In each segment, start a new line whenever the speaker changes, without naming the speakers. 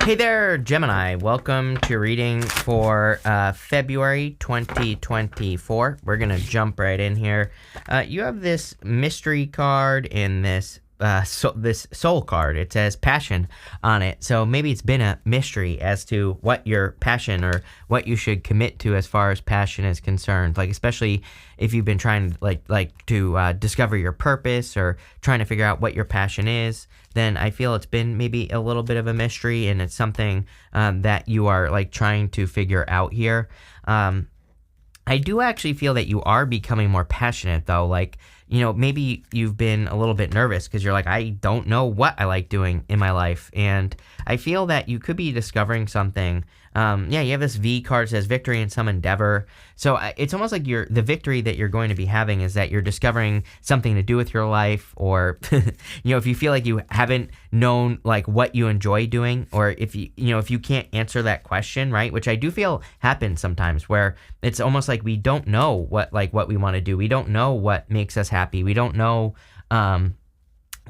Hey there, Gemini. Welcome to reading for February 2024. We're going to jump right in here. You have this mystery card in this this soul card. It says passion on it. So maybe it's been a mystery as to what your passion or what you should commit to as far as passion is concerned. Like, especially if you've been trying to discover your purpose or trying to figure out what your passion is, then I feel it's been maybe a little bit of a mystery, and it's something that you are like trying to figure out here. I do actually feel that you are becoming more passionate, though. Like, you know, maybe you've been a little bit nervous because you're like, I don't know what I like doing in my life. And I feel that you could be discovering something. You have this V card that says victory in some endeavor. So it's almost like the victory that you're going to be having is that you're discovering something to do with your life, or, if you feel like you haven't known like what you enjoy doing, or if you can't answer that question, right? Which I do feel happens sometimes, where it's almost like we don't know what we want to do. We don't know what makes us happy. We don't know,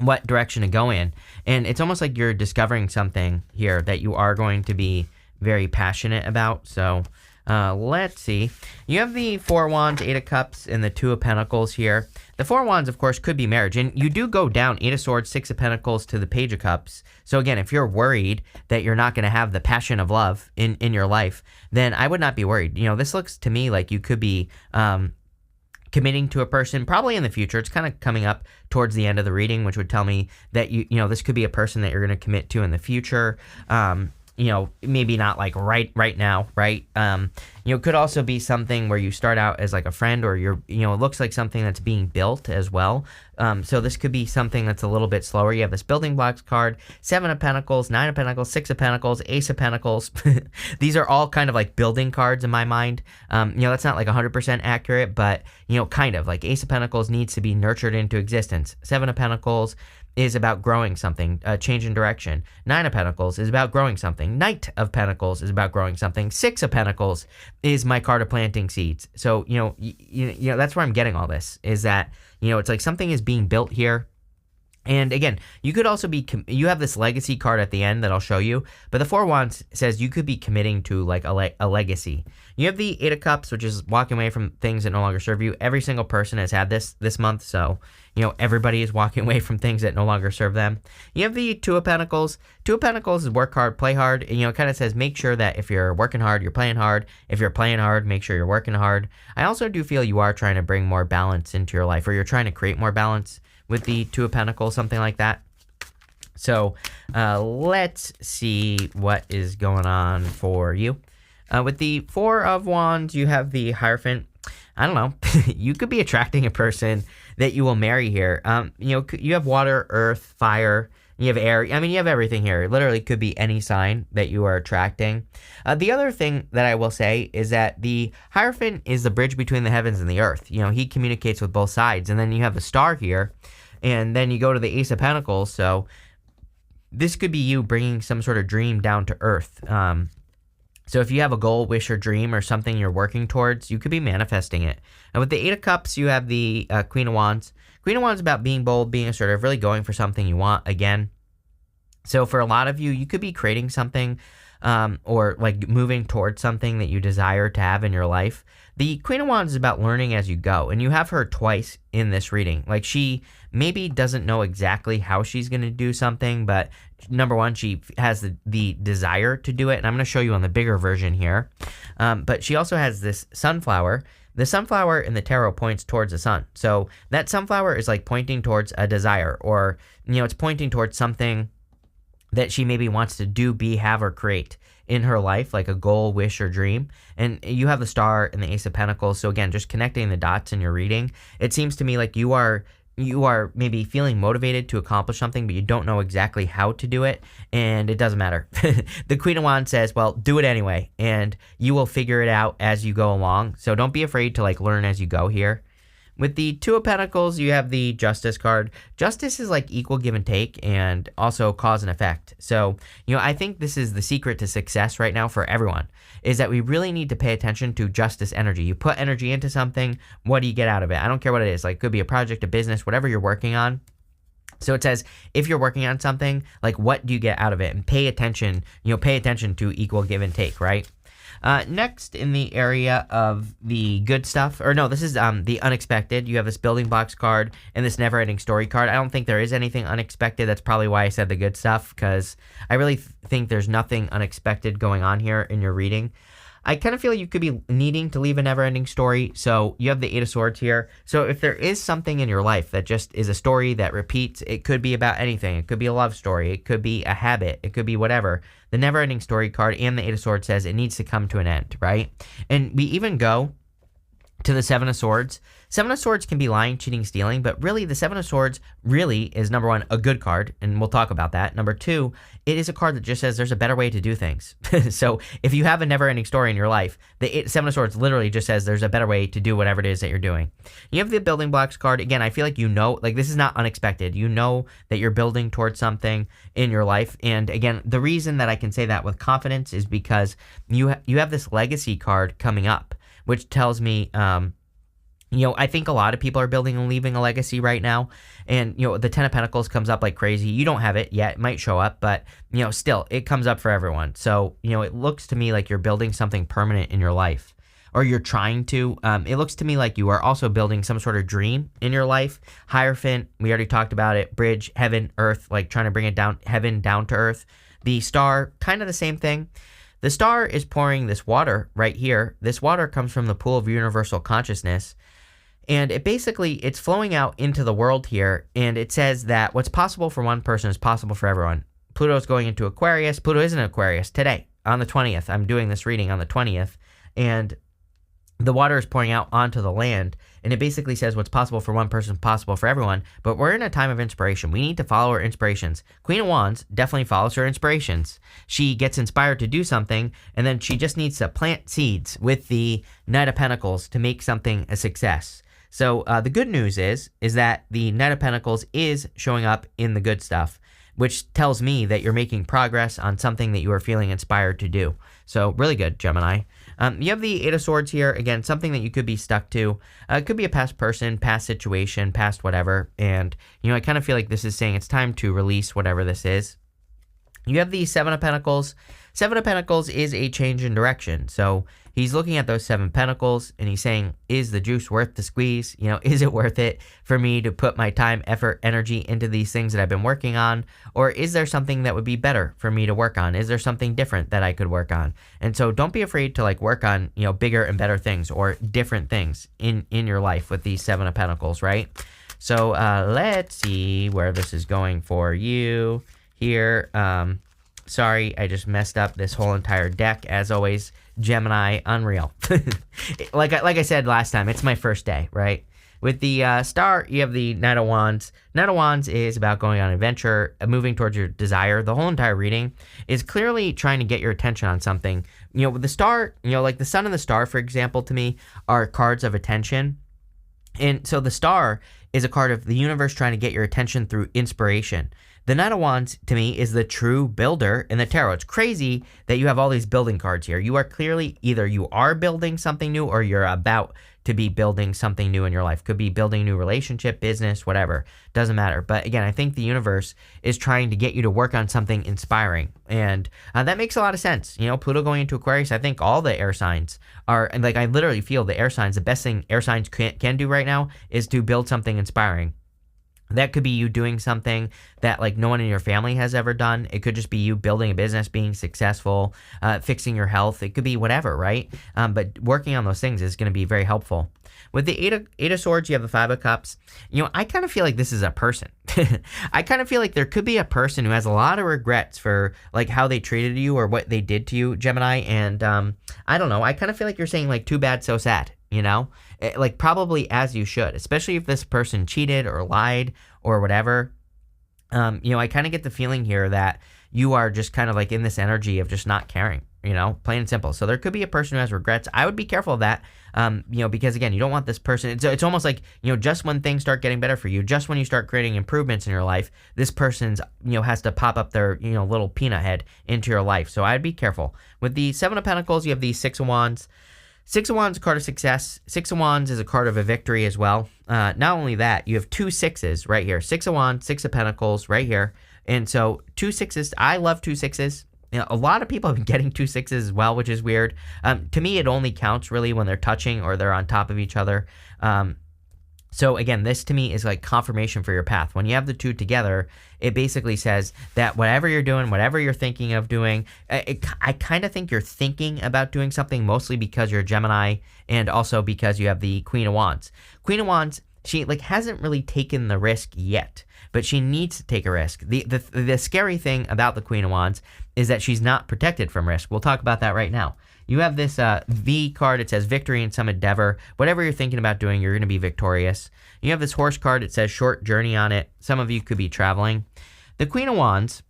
what direction to go in. And it's almost like you're discovering something here that you are going to be very passionate about. So let's see. You have the Four of Wands, Eight of Cups, and the Two of Pentacles here. The Four of Wands, of course, could be marriage. And you do go down Eight of Swords, Six of Pentacles to the Page of Cups. So again, if you're worried that you're not going to have the passion of love in your life, then I would not be worried. This looks to me like you could be committing to a person probably in the future. It's kind of coming up towards the end of the reading, which would tell me that this could be a person that you're going to commit to in the future. Maybe not like right now, right? Could also be something where you start out as like a friend, or it looks like something that's being built as well. So this could be something that's a little bit slower. You have this building blocks card, Seven of Pentacles, Nine of Pentacles, Six of Pentacles, Ace of Pentacles. These are all kind of like building cards in my mind. That's not like 100% accurate, but kind of like Ace of Pentacles needs to be nurtured into existence. Seven of Pentacles is about growing something, change in direction. Nine of Pentacles is about growing something. Knight of Pentacles is about growing something. Six of Pentacles is my card of planting seeds. So, that's where I'm getting all this, is that, it's like something is being built here. And again, you could also you have this legacy card at the end that I'll show you, but the Four of Wands says you could be committing to like a legacy. You have the Eight of Cups, which is walking away from things that no longer serve you. Every single person has had this month, so, everybody is walking away from things that no longer serve them. You have the Two of Pentacles. Two of Pentacles is work hard, play hard, and, it kind of says make sure that if you're working hard, you're playing hard. If you're playing hard, make sure you're working hard. I also do feel you are trying to bring more balance into your life, or you're trying to create more balance with the Two of Pentacles, something like that. So let's see what is going on for you. With the Four of Wands, you have the Hierophant. I don't know. You could be attracting a person that you will marry here. You have water, earth, fire. You have air. I mean, you have everything here. It literally could be any sign that you are attracting. The other thing that I will say is that the Hierophant is the bridge between the heavens and the earth. He communicates with both sides. And then you have the star here. And then you go to the Ace of Pentacles. So this could be you bringing some sort of dream down to earth. So if you have a goal, wish, or dream, or something you're working towards, you could be manifesting it. And with the Eight of Cups, you have the Queen of Wands. Queen of Wands is about being bold, being assertive, really going for something you want again. So for a lot of you, you could be creating something or like moving towards something that you desire to have in your life. The Queen of Wands is about learning as you go, and you have her twice in this reading. Like, she maybe doesn't know exactly how she's going to do something, but number one, she has the desire to do it, and I'm going to show you on the bigger version here. But she also has this sunflower. The sunflower in the tarot points towards the sun. So that sunflower is like pointing towards a desire, or, it's pointing towards something that she maybe wants to do, be, have, or create in her life, like a goal, wish, or dream. And you have the star and the Ace of Pentacles. So again, just connecting the dots in your reading, it seems to me like you are maybe feeling motivated to accomplish something, but you don't know exactly how to do it, and it doesn't matter. The Queen of Wands says, well, do it anyway, and you will figure it out as you go along. So don't be afraid to like learn as you go here. With the Two of Pentacles, you have the Justice card. Justice is like equal give and take, and also cause and effect. So, I think this is the secret to success right now for everyone, is that we really need to pay attention to justice energy. You put energy into something, what do you get out of it? I don't care what it is. Like, it could be a project, a business, whatever you're working on. So it says, if you're working on something, like what do you get out of it? And pay attention to equal give and take, right? Next, in the area of the good stuff, or no, this is the unexpected. You have this building blocks card and this never-ending story card. I don't think there is anything unexpected. That's probably why I said the good stuff, because I really think there's nothing unexpected going on here in your reading. I kind of feel you could be needing to leave a never-ending story. So you have the Eight of Swords here. So if there is something in your life that just is a story that repeats, it could be about anything. It could be a love story. It could be a habit. It could be whatever. The never-ending story card and the Eight of Swords says it needs to come to an end, right? And we even go to the Seven of Swords. Seven of Swords can be lying, cheating, stealing, but really the Seven of Swords really is, number one, a good card, and we'll talk about that. Number two, it is a card that just says there's a better way to do things. So if you have a never-ending story in your life, the Seven of Swords literally just says there's a better way to do whatever it is that you're doing. You have the building blocks card. Again, I feel like this is not unexpected. You know that you're building towards something in your life. And again, the reason that I can say that with confidence is because you have this legacy card coming up, which tells me, I think a lot of people are building and leaving a legacy right now. And, the Ten of Pentacles comes up like crazy. You don't have it yet. It might show up, but, still, it comes up for everyone. So, it looks to me like you're building something permanent in your life, or you're trying to. It looks to me like you are also building some sort of dream in your life. Hierophant, we already talked about it. Bridge, heaven, earth, like trying to bring it down, heaven down to earth. The star, kind of the same thing. The star is pouring this water right here. This water comes from the pool of universal consciousness. And it's flowing out into the world here. And it says that what's possible for one person is possible for everyone. Pluto's going into Aquarius. Pluto is in Aquarius today on the 20th. I'm doing this reading on the 20th. And the water is pouring out onto the land. And it basically says what's possible for one person is possible for everyone. But we're in a time of inspiration. We need to follow our inspirations. Queen of Wands definitely follows her inspirations. She gets inspired to do something, and then she just needs to plant seeds with the Knight of Pentacles to make something a success. So the good news is that the Knight of Pentacles is showing up in the good stuff, which tells me that you're making progress on something that you are feeling inspired to do. So really good, Gemini. You have the Eight of Swords here. Again, something that you could be stuck to. It could be a past person, past situation, past whatever. And, I kind of feel like this is saying it's time to release whatever this is. You have the Seven of Pentacles. Seven of Pentacles is a change in direction. So he's looking at those Seven Pentacles and he's saying, is the juice worth the squeeze? Is it worth it for me to put my time, effort, energy into these things that I've been working on? Or is there something that would be better for me to work on? Is there something different that I could work on? And so don't be afraid to work on, bigger and better things or different things in your life with these Seven of Pentacles, right? So let's see where this is going for you here. Sorry, I just messed up this whole entire deck. As always, Gemini, unreal. like I said last time, it's my first day, right? With the star, you have the Knight of Wands. Knight of Wands is about going on an adventure, moving towards your desire. The whole entire reading is clearly trying to get your attention on something. With the star, like the sun and the star, for example, to me, are cards of attention. And so the star is a card of the universe trying to get your attention through inspiration. The Knight of Wands, to me, is the true builder in the tarot. It's crazy that you have all these building cards here. You are clearly either you are building something new or you're about to be building something new in your life. Could be building a new relationship, business, whatever. Doesn't matter. But again, I think the universe is trying to get you to work on something inspiring. And that makes a lot of sense. Pluto going into Aquarius, I think all the air signs are, and I literally feel the air signs, the best thing air signs can do right now is to build something inspiring. That could be you doing something that no one in your family has ever done. It could just be you building a business, being successful, fixing your health. It could be whatever, right? But working on those things is going to be very helpful. With the Eight of Swords, you have the Five of Cups. I kind of feel like this is a person. I kind of feel like there could be a person who has a lot of regrets for how they treated you or what they did to you, Gemini. And I don't know. I kind of feel like you're saying too bad, so sad. Probably as you should, especially if this person cheated or lied or whatever. I kind of get the feeling here that you are just kind of in this energy of just not caring, plain and simple. So there could be a person who has regrets. I would be careful of that, because again, you don't want this person. It's almost just when things start getting better for you, just when you start creating improvements in your life, this person's, has to pop up their, little peanut head into your life. So I'd be careful. With the Seven of Pentacles, you have the Six of Wands. Six of Wands is a card of success. Six of Wands is a card of a victory as well. Not only that, you have two sixes right here. Six of Wands, Six of Pentacles right here. And so two sixes, I love two sixes. You know, a lot of people have been getting two sixes as well, which is weird. To me, it only counts really when they're touching or they're on top of each other. So again, this to me is like confirmation for your path. When you have the two together, it basically says that whatever you're doing, whatever you're thinking of doing, I kind of think you're thinking about doing something mostly because you're a Gemini and also because you have the Queen of Wands. Queen of Wands, she like hasn't really taken the risk yet, but she needs to take a risk. The scary thing about the Queen of Wands is that she's not protected from risk. We'll talk about that right now. You have this V card. It says victory in some endeavor. Whatever you're thinking about doing, you're going to be victorious. You have this horse card. It says short journey on it. Some of you could be traveling. The Queen of Wands,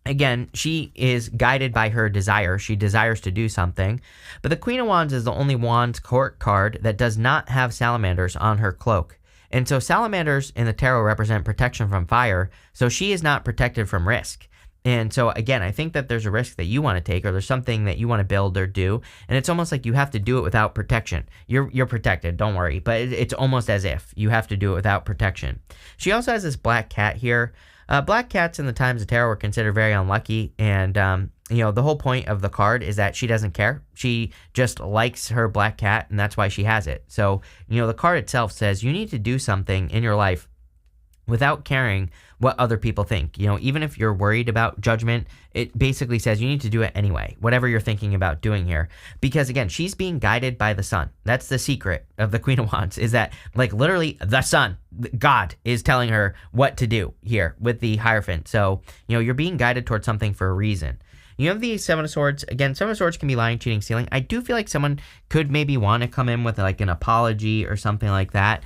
again, she is guided by her desire. She desires to do something. But the Queen of Wands is the only Wands court card that does not have salamanders on her cloak. And so salamanders in the tarot represent protection from fire. So she is not protected from risk. And so, again, I think that there's a risk that you want to take or there's something that you want to build or do. And it's almost like you have to do it without protection. You're protected, don't worry. But it's almost as if you have to do it without protection. She also has this black cat here. Black cats in the times of tarot were considered very unlucky. And, you know, the whole point of the card is that she doesn't care. She just likes her black cat, and that's why she has it. So, you know, the card itself says you need to do something in your life without caring what other people think. You know, even if you're worried about judgment, it basically says you need to do it anyway, whatever you're thinking about doing here. Because again, she's being guided by the sun. That's the secret of the Queen of Wands, is that like literally the sun, God is telling her what to do here with the Hierophant. So, you know, you're being guided towards something for a reason. You have the Seven of Swords. Again, Seven of Swords can be lying, cheating, stealing. I do feel like someone could maybe want to come in with like an apology or something like that.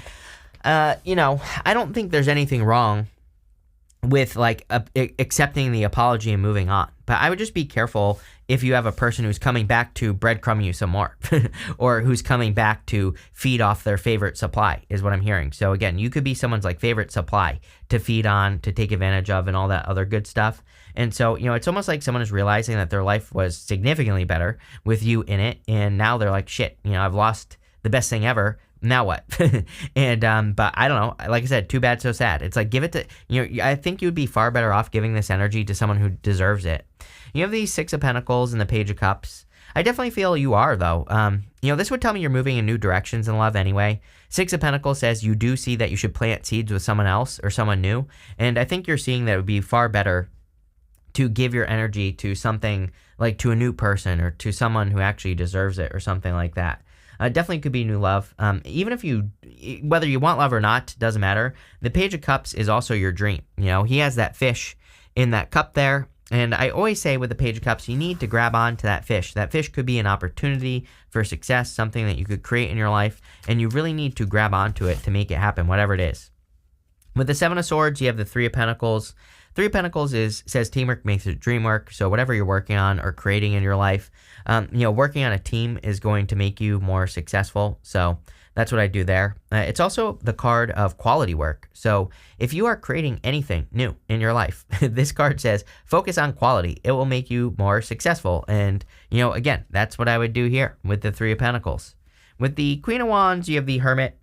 You know, I don't think there's anything wrong with like accepting the apology and moving on. But I would just be careful if you have a person who's coming back to breadcrumb you some more or who's coming back to feed off their favorite supply is what I'm hearing. So again, you could be someone's like favorite supply to feed on, to take advantage of and all that other good stuff. And so, you know, it's almost like someone is realizing that their life was significantly better with you in it. And now they're like, shit, you know, I've lost the best thing ever. Now what? And, but I don't know. Like I said, too bad, so sad. It's like, give it to, you know, I think you'd be far better off giving this energy to someone who deserves it. You have these Six of Pentacles and the Page of Cups. I definitely feel you are, though. You know, this would tell me you're moving in new directions in love anyway. Six of Pentacles says you do see that you should plant seeds with someone else or someone new. And I think you're seeing that it would be far better to give your energy to something like to a new person or to someone who actually deserves it or something like that. Definitely could be new love. Even if you, whether you want love or not, doesn't matter. The Page of Cups is also your dream. You know, he has that fish in that cup there. And I always say with the Page of Cups, you need to grab on to that fish. That fish could be an opportunity for success, something that you could create in your life. And you really need to grab onto it to make it happen, whatever it is. With the Seven of Swords, you have the Three of Pentacles. Three of Pentacles says teamwork makes the dream work. So whatever you're working on or creating in your life, you know, working on a team is going to make you more successful. So that's what I do there. It's also the card of quality work. So if you are creating anything new in your life, this card says focus on quality. It will make you more successful. And, you know, again, that's what I would do here with the Three of Pentacles. With the Queen of Wands, you have the Hermit.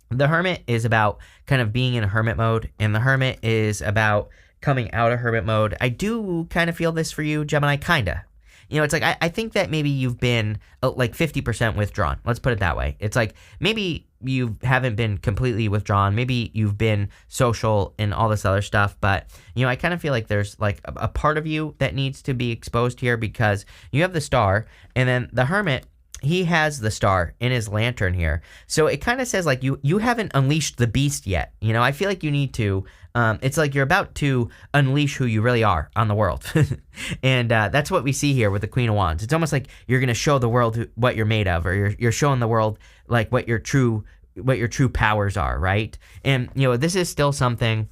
The Hermit is about kind of being in a hermit mode, and the Hermit is about coming out of hermit mode. I do kind of feel this for you, Gemini, kinda. You know, it's like, I think that maybe you've been like 50% withdrawn. Let's put it that way. It's like, maybe you haven't been completely withdrawn. Maybe you've been social and all this other stuff. But, you know, I kind of feel like there's like a part of you that needs to be exposed here because you have the Star and then the Hermit, he has the star in his lantern here. So it kind of says like you haven't unleashed the beast yet. You know, I feel like you need to, it's like you're about to unleash who you really are on the world. And that's what we see here with the Queen of Wands. It's almost like you're going to show the world what you're made of, or you're showing the world like what your true powers are, right? And, you know, this is still something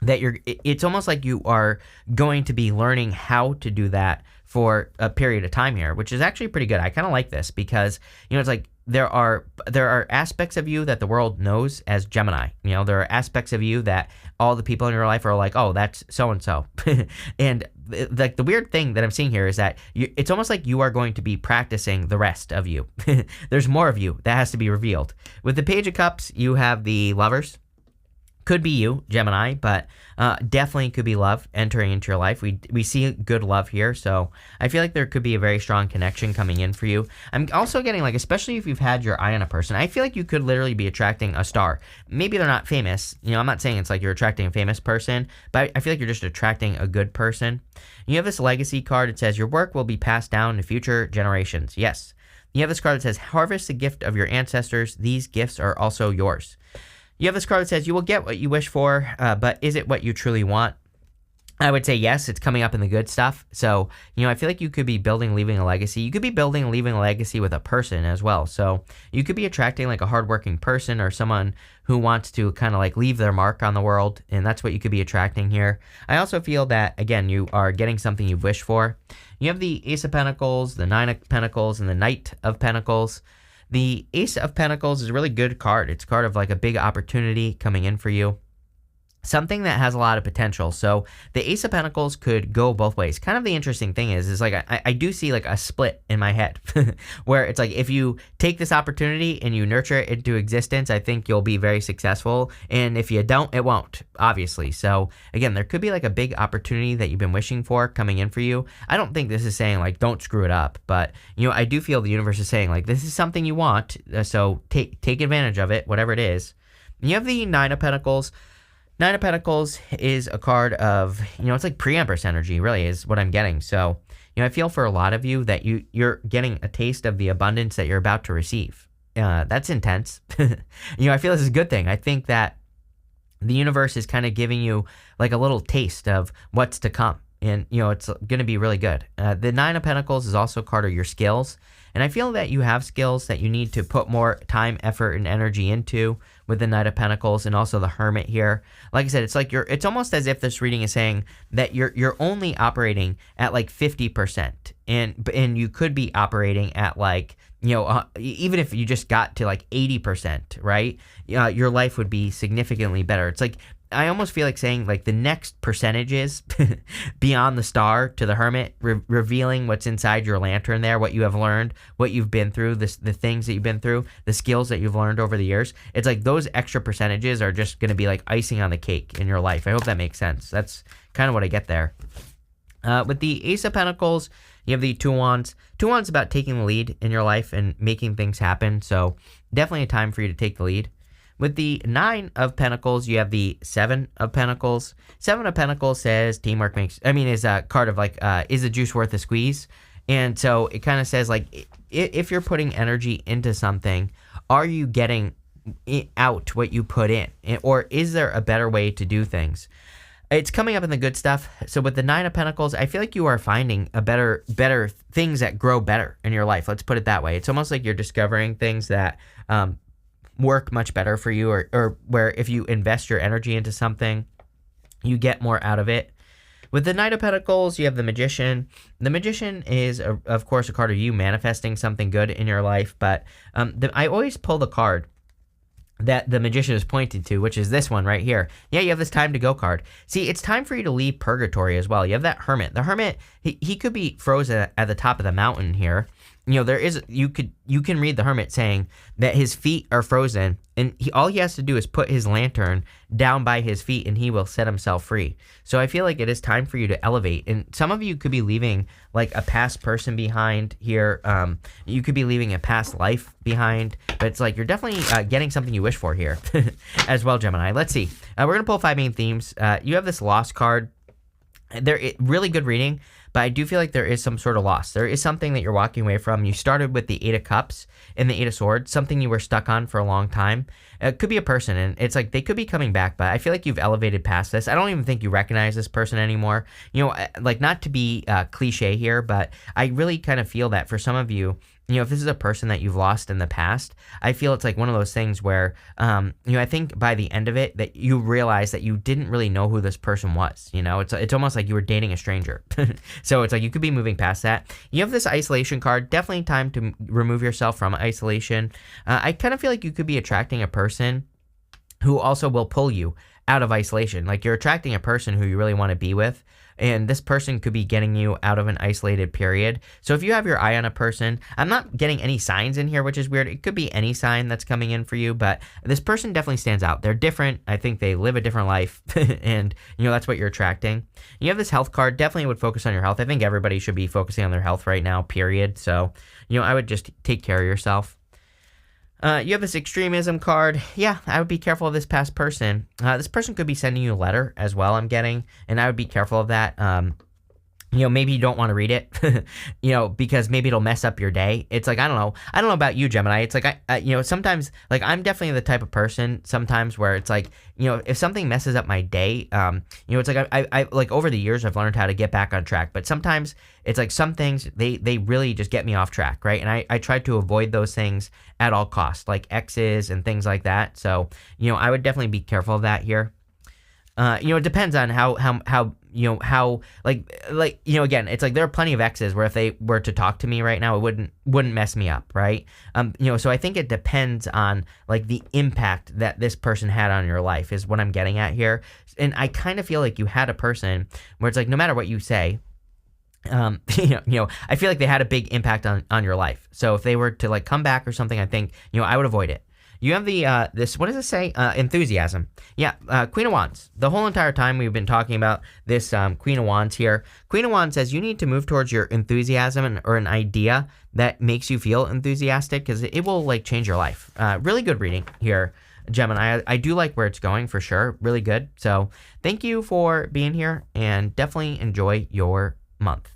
that it's almost like you are going to be learning how to do that for a period of time here, which is actually pretty good. I kind of like this because, you know, it's like there are aspects of you that the world knows as Gemini. There are aspects of you that all the people in your life are like, oh, that's so and so. And like the weird thing that I'm seeing here is that it's almost like you are going to be practicing the rest of you. There's more of you that has to be revealed. With the Page of Cups, you have the Lovers. Could be you, Gemini, but definitely could be love entering into your life. We see good love here, so I feel like there could be a very strong connection coming in for you. I'm also getting, like, especially if you've had your eye on a person, I feel like you could literally be attracting a star. Maybe they're not famous. I'm not saying it's like you're attracting a famous person, but I feel like you're just attracting a good person. You have this Legacy card. It says your work will be passed down to future generations. Yes. You have this card that says harvest the gift of your ancestors. These gifts are also yours. You have this card that says you will get what you wish for, but is it what you truly want? I would say yes, it's coming up in the good stuff. So, I feel like you could be building, leaving a legacy. You could be building, leaving a legacy with a person as well. So you could be attracting like a hardworking person or someone who wants to kind of like leave their mark on the world. And that's what you could be attracting here. I also feel that, again, you are getting something you've wished for. You have the Ace of Pentacles, the Nine of Pentacles, and the Knight of Pentacles. The Ace of Pentacles is a really good card. It's a card of like a big opportunity coming in for you. Something that has a lot of potential. So the Ace of Pentacles could go both ways. Kind of the interesting thing is like I do see like a split in my head where it's like if you take this opportunity and you nurture it into existence, I think you'll be very successful. And if you don't, it won't, obviously. So again, there could be like a big opportunity that you've been wishing for coming in for you. I don't think this is saying like don't screw it up, but I do feel the universe is saying like this is something you want, so take advantage of it, whatever it is. You have the Nine of Pentacles. Nine of Pentacles is a card of, it's like pre-Empress energy, really, is what I'm getting. So, I feel for a lot of you that you're getting a taste of the abundance that you're about to receive. That's intense. I feel this is a good thing. I think that the universe is kind of giving you like a little taste of what's to come. And, it's going to be really good. The Nine of Pentacles is also a card of your skills. And I feel that you have skills that you need to put more time, effort, and energy into with the Knight of Pentacles and also the Hermit here. Like I said, it's almost as if this reading is saying that you're only operating at like 50%. And you could be operating at like, even if you just got to like 80%, right? Your life would be significantly better. It's like, I almost feel like saying like the next percentages beyond the Star to the Hermit, revealing what's inside your lantern there, what you have learned, what you've been through, the things that you've been through, the skills that you've learned over the years. It's like those extra percentages are just going to be like icing on the cake in your life. I hope that makes sense. That's kind of what I get there. With the Ace of Pentacles, you have the Two Wands. Two Wands about taking the lead in your life and making things happen. So definitely a time for you to take the lead. With the Nine of Pentacles, you have the Seven of Pentacles. Seven of Pentacles says teamwork is a card of like, is the juice worth a squeeze? And so it kind of says like, if you're putting energy into something, are you getting out what you put in? Or is there a better way to do things? It's coming up in the good stuff. So with the Nine of Pentacles, I feel like you are finding a better things that grow better in your life. Let's put it that way. It's almost like you're discovering things that, work much better for you, or where if you invest your energy into something, you get more out of it. With the Knight of Pentacles, you have the Magician. The Magician is, of course, a card of you manifesting something good in your life, but I always pull the card that the Magician is pointed to, which is this one right here. Yeah, you have this time to go card. See, it's time for you to leave purgatory as well. You have that Hermit. The Hermit, he could be frozen at the top of the mountain here. You can read the Hermit saying that his feet are frozen, and all he has to do is put his lantern down by his feet, and he will set himself free. So I feel like it is time for you to elevate, and some of you could be leaving like a past person behind here. You could be leaving a past life behind, but it's like you're definitely getting something you wish for here as well, Gemini. Let's see. We're gonna pull 5 main themes. You have this Lost card. Really good reading. But I do feel like there is some sort of loss. There is something that you're walking away from. You started with the Eight of Cups and the Eight of Swords, something you were stuck on for a long time. It could be a person, and it's like they could be coming back, but I feel like you've elevated past this. I don't even think you recognize this person anymore. Like, not to be cliche here, but I really kind of feel that for some of you, if this is a person that you've lost in the past, I feel it's like one of those things where, I think by the end of it that you realize that you didn't really know who this person was. It's almost like you were dating a stranger. So it's like you could be moving past that. You have this isolation card. Definitely time to remove yourself from isolation. I kind of feel like you could be attracting a person who also will pull you out of isolation. Like you're attracting a person who you really want to be with, and this person could be getting you out of an isolated period. So if you have your eye on a person, I'm not getting any signs in here, which is weird. It could be any sign that's coming in for you, but this person definitely stands out. They're different. I think they live a different life, and that's what you're attracting. You have this health card. Definitely would focus on your health. I think everybody should be focusing on their health right now, period. So, I would just take care of yourself. You have this extremism card. Yeah, I would be careful of this past person. This person could be sending you a letter as well, I'm getting, and I would be careful of that. Maybe you don't want to read it, because maybe it'll mess up your day. It's like, I don't know about you, Gemini. It's like, sometimes, like, I'm definitely the type of person sometimes where it's like, if something messes up my day, it's like, I like over the years, I've learned how to get back on track, but sometimes it's like some things, they really just get me off track, right? And I try to avoid those things at all costs, like exes and things like that. So, I would definitely be careful of that here. It depends on how again, it's like there are plenty of exes where if they were to talk to me right now, it wouldn't mess me up, right? So I think it depends on like the impact that this person had on your life is what I'm getting at here. And I kind of feel like you had a person where it's like, no matter what you say, I feel like they had a big impact on your life. So if they were to like come back or something, I think, I would avoid it. You have the, what does it say? Enthusiasm. Yeah, Queen of Wands. The whole entire time we've been talking about this Queen of Wands here. Queen of Wands says you need to move towards your enthusiasm or an idea that makes you feel enthusiastic because it will like change your life. Really good reading here, Gemini. I do like where it's going for sure. Really good. So thank you for being here and definitely enjoy your month.